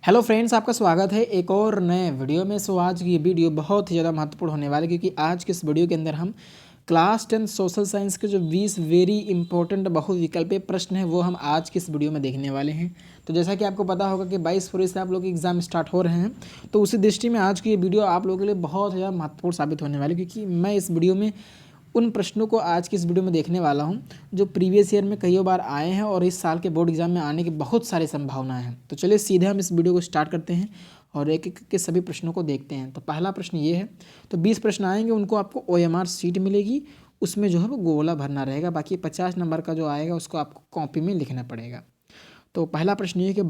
Hello friends, आपका स्वागत है एक और नए वीडियो में। आज की वीडियो बहुत ही ज़्यादा महत्वपूर्ण होने वाली है क्योंकि आज के इस वीडियो के अंदर हम क्लास 10 सोशल साइंस के जो 20 वेरी इंपॉर्टेंट बहुविकल्पीय प्रश्न हैं वो हम आज की इस वीडियो में देखने वाले हैं। तो जैसा कि आपको पता होगा कि 22 फरवरी से आप लोग के एग्ज़ाम स्टार्ट हो रहे हैं, तो उसी दृष्टि में आज की ये वीडियो आप लोगों के लिए बहुत ज़्यादा महत्वपूर्ण साबित होने वाली है क्योंकि मैं इस वीडियो में उन प्रश्नों को आज की इस वीडियो में देखने वाला हूं जो प्रीवियस ईयर में कई बार आए हैं और इस साल के बोर्ड एग्जाम में आने की बहुत सारी संभावनाएं हैं। तो चलिए सीधे हम इस वीडियो को स्टार्ट करते हैं और एक एक के सभी प्रश्नों को देखते हैं। तो पहला प्रश्न ये है, तो 20 प्रश्न आएंगे, उनको आपको OMR सीट मिलेगी, उसमें जो है वो गोला भरना रहेगा। बाकी 50 नंबर का जो आएगा उसको आपको कॉपी में लिखना पड़ेगा। तो पहला प्रश्न ये है कि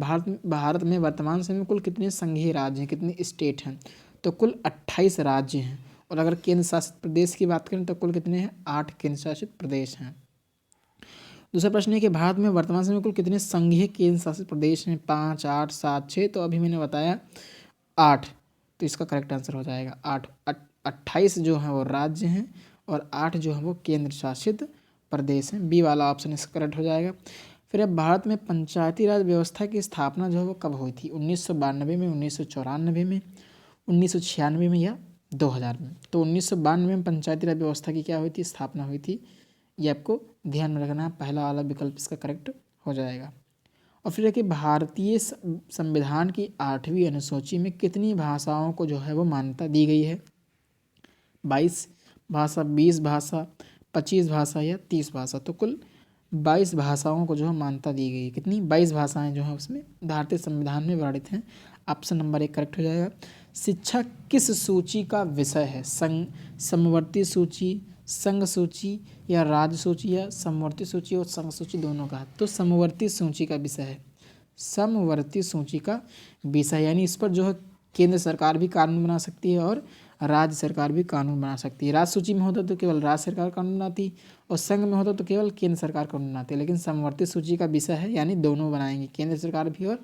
भारत में वर्तमान समय में कुल कितने संघीय राज्य हैं, कितने स्टेट हैं? तो कुल 28 राज्य हैं। और अगर केंद्र शासित प्रदेश की बात करें तो कुल कितने हैं? 8 केंद्र शासित प्रदेश हैं। दूसरा प्रश्न है कि भारत में वर्तमान समय में कुल कितने संघीय केंद्र शासित प्रदेश हैं? 5, 8, 7, 6। तो अभी मैंने बताया 8, तो इसका करेक्ट आंसर हो जाएगा 8। 28 जो है वो राज्य हैं और 8 जो है वो केंद्र शासित प्रदेश हैं। बी वाला ऑप्शन इसका करेक्ट हो जाएगा। फिर अब भारत में पंचायती राज व्यवस्था की स्थापना जो है वो कब हुई थी? 1992 में, 1994 में, 1996 में या 2000 में? तो 1992 में पंचायती राज व्यवस्था की क्या हुई थी? स्थापना हुई थी। ये आपको ध्यान में रखना है, पहला वाला विकल्प इसका करेक्ट हो जाएगा। और फिर है कि भारतीय संविधान की 8वीं अनुसूची में कितनी भाषाओं को जो है वो मान्यता दी गई है? 22 भाषा, 20 भाषा, 25 भाषा या 30 भाषा? तो कुल 22 भाषाओं को जो है मान्यता दी गई है। कितनी? 22 भाषाएं जो है उसमें भारतीय संविधान में वर्णित हैं। ऑप्शन नंबर 1 करेक्ट हो जाएगा। शिक्षा किस सूची का विषय है? समवर्ती सूची, संघ सूची या राज्य सूची या समवर्ती सूची और संघ सूची दोनों का? तो समवर्ती सूची का विषय है। समवर्ती सूची का विषय यानी इस पर जो है केंद्र सरकार भी कानून बना सकती है और राज्य सरकार भी कानून बना सकती है। राज्य सूची में होता तो केवल राज्य सरकार कानून बनाती और संघ में होता तो केवल केंद्र सरकार कानून बनाती है। लेकिन समवर्ती सूची का विषय है यानी दोनों बनाएंगे, केंद्र सरकार भी और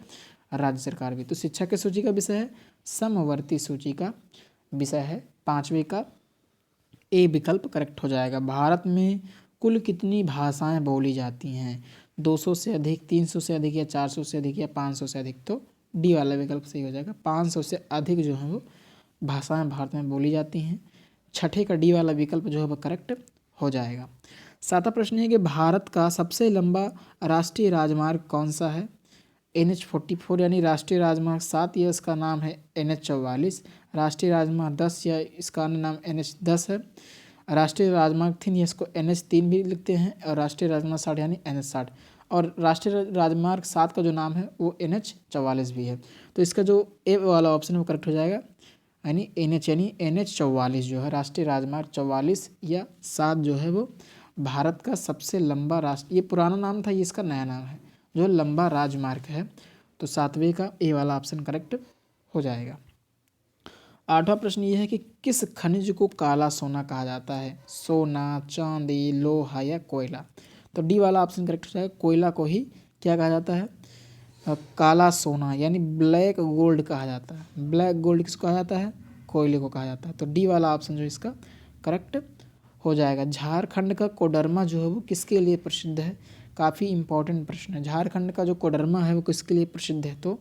राज्य सरकार भी। तो शिक्षा की सूची का विषय है समवर्ती सूची का विषय है। 5वें का ए विकल्प करेक्ट हो जाएगा। भारत में कुल कितनी भाषाएं बोली जाती हैं? 200 से अधिक, 300 से अधिक या 400 से अधिक या 500 से अधिक? तो डी वाला विकल्प सही हो जाएगा। 500 से अधिक जो है वो भाषाएं भारत में बोली जाती हैं। छठे का डी वाला विकल्प जो है वो करेक्ट हो जाएगा। 7वां प्रश्न है कि भारत का सबसे लंबा राष्ट्रीय राजमार्ग कौन सा है? NH44 यानी राष्ट्रीय राजमार्ग 7 या इसका नाम है NH44। राष्ट्रीय राजमार्ग 10 या इसका अन्य नाम NH10 है। राष्ट्रीय राजमार्ग 3 या इसको NH3 भी लिखते हैं और राष्ट्रीय राजमार्ग 60 यानी NH60। और राष्ट्रीय राजमार्ग 7 का जो नाम है वो NH44 भी है। तो इसका जो ए वाला ऑप्शन है वो करेक्ट हो जाएगा यानी NH44 जो है राष्ट्रीय राजमार्ग 44 या 7 जो है वो भारत का सबसे लंबा राष्ट्र, ये पुराना नाम था, ये इसका नया नाम है, जो लंबा राजमार्ग है। तो 7वें का ए वाला ऑप्शन करेक्ट हो जाएगा। 8वां प्रश्न ये है कि किस खनिज को काला सोना कहा जाता है? सोना, चांदी, लोहा या कोयला? तो डी वाला ऑप्शन करेक्ट हो जाएगा। कोयला को ही क्या कहा जाता है? काला सोना यानी ब्लैक गोल्ड कहा जाता है। ब्लैक गोल्ड किसको कहा जाता है? कोयले को कहा जाता है। तो डी वाला ऑप्शन जो इसका करेक्ट हो जाएगा। झारखंड का कोडरमा जो है वो किसके लिए प्रसिद्ध है? काफ़ी इंपॉर्टेंट प्रश्न है। झारखंड का जो कोडरमा है वो किसके लिए प्रसिद्ध है? तो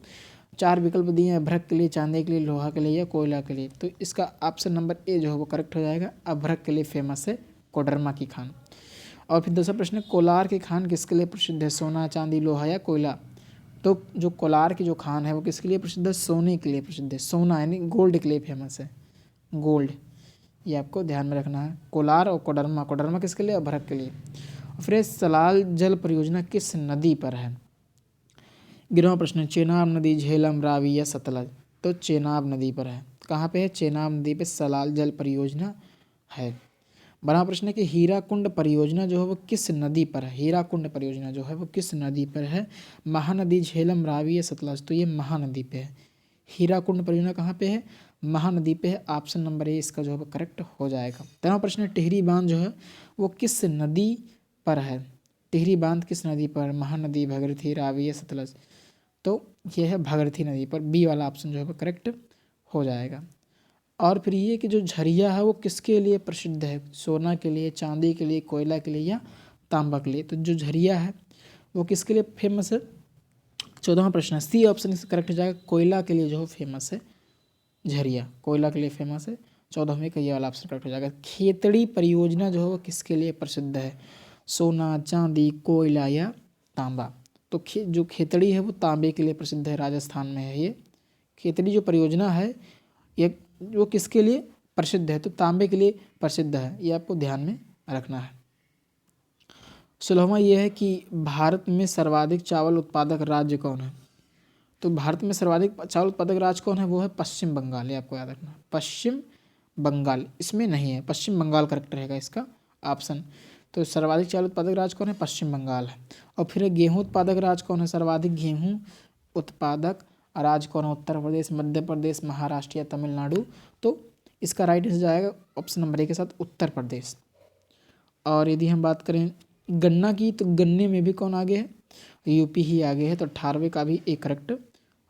4 विकल्प दिए हैं, अभ्रक के लिए, चांदी के लिए, लोहा के लिए या कोयला के लिए। तो इसका ऑप्शन नंबर ए जो है वो करेक्ट हो जाएगा। अभ्रक के लिए फेमस है कोडरमा की खान। और फिर दूसरा प्रश्न है, कोलार की खान किसके लिए प्रसिद्ध है? सोना, चांदी, लोहा या कोयला? तो जो कोलार की जो खान है वो किसके लिए प्रसिद्ध है? सोने के लिए प्रसिद्ध है। सोना यानी गोल्ड के लिए फेमस है, गोल्ड, ये आपको ध्यान में रखना है। कोलार और कोडरमा, कोडरमा किसके लिए? अभ्रक के लिए। फिर सलाल जल परियोजना किस नदी पर है? 11वां प्रश्न, चेनाब नदी, झेलम, रावी या सतलज? तो चेनाब नदी पर है। कहाँ पे है? चेनाब नदी पे सलाल जल परियोजना है। 12वां प्रश्न है कि हीराकुंड परियोजना जो है वो किस नदी पर है? हीराकुंड परियोजना जो है वो किस नदी पर है? महानदी, झेलम, रावी या सतलज? तो ये महानदी पे है। हीराकुंड परियोजना कहाँ पे है? महानदी पे है। ऑप्शन नंबर ए इसका जो है वो करेक्ट हो जाएगा। 13वां प्रश्न है, टिहरी बांध जो है वो किस नदी पर है? टिहरी बांध किस नदी पर? महानदी, भगीरथी, रावी या सतलज? तो यह है भगीरथी नदी पर। बी वाला ऑप्शन जो है वो करेक्ट हो जाएगा। और फिर ये कि जो झरिया है वो किसके लिए प्रसिद्ध है? सोना के लिए, चांदी के लिए, कोयला के लिए या तांबा के लिए? तो जो झरिया है वो किसके लिए फेमस है? 14वां प्रश्न है, सी ऑप्शन इसका करेक्ट हो जाएगा। कोयला के लिए जो फेमस है झरिया, कोयला के लिए फेमस है। 14वें का ये वाला ऑप्शन करेक्ट हो जाएगा। खेतड़ी परियोजना जो है वो किसके लिए प्रसिद्ध है? सोना, चांदी, कोयला या तांबा? तो जो खेतड़ी है वो तांबे के लिए प्रसिद्ध है, राजस्थान में है ये। खेतड़ी जो परियोजना है ये वो किसके लिए प्रसिद्ध है? तो तांबे के लिए प्रसिद्ध है, ये आपको ध्यान में रखना है। 16वां ये है कि भारत में सर्वाधिक चावल उत्पादक राज्य कौन है? तो भारत में सर्वाधिक चावल उत्पादक राज्य कौन है? वो है पश्चिम बंगाल, ये आपको याद रखना है। पश्चिम बंगाल इसमें नहीं है, पश्चिम बंगाल करेक्ट रहेगा इसका ऑप्शन। तो सर्वाधिक चावल उत्पादक राज्य कौन है? पश्चिम बंगाल है। और फिर गेहूं उत्पादक राज्य कौन है? सर्वाधिक गेहूं उत्पादक राज्य कौन है? उत्तर प्रदेश, मध्य प्रदेश, महाराष्ट्र या तमिलनाडु? तो इसका राइट आंसर जाएगा ऑप्शन नंबर ए के साथ उत्तर प्रदेश। और यदि हम बात करें गन्ना की, तो गन्ने में भी कौन आगे है? यूपी ही आगे है। तो 18वें का भी एक करेक्ट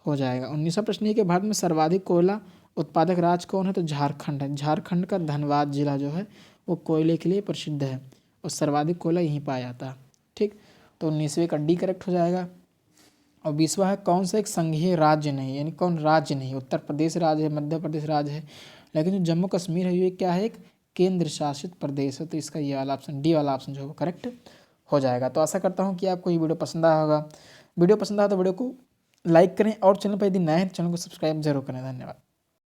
हो जाएगा। 19वां प्रश्न है कि भारत में सर्वाधिक कोयला उत्पादक राज्य कौन है? तो झारखंड है। झारखंड का धनबाद जिला जो है वो कोयले के लिए प्रसिद्ध है और सर्वाधिक कोयला यहीं पाया जाता है। ठीक, तो 19वें का डी करेक्ट हो जाएगा। और 20वां है, कौन सा एक संघीय राज्य नहीं, यानी कौन राज्य नहीं? उत्तर प्रदेश राज्य है, मध्य प्रदेश राज्य है, लेकिन जो जम्मू कश्मीर है ये क्या है? एक केंद्र शासित प्रदेश है। तो इसका ये वाला ऑप्शन, डी वाला ऑप्शन जो है वो करेक्ट हो जाएगा। तो आशा करता हूँ कि आपको ये वीडियो पसंद आया होगा। वीडियो पसंद आया तो वीडियो को लाइक करें और चैनल पर यदि नए हैं चैनल को सब्सक्राइब जरूर करें। धन्यवाद।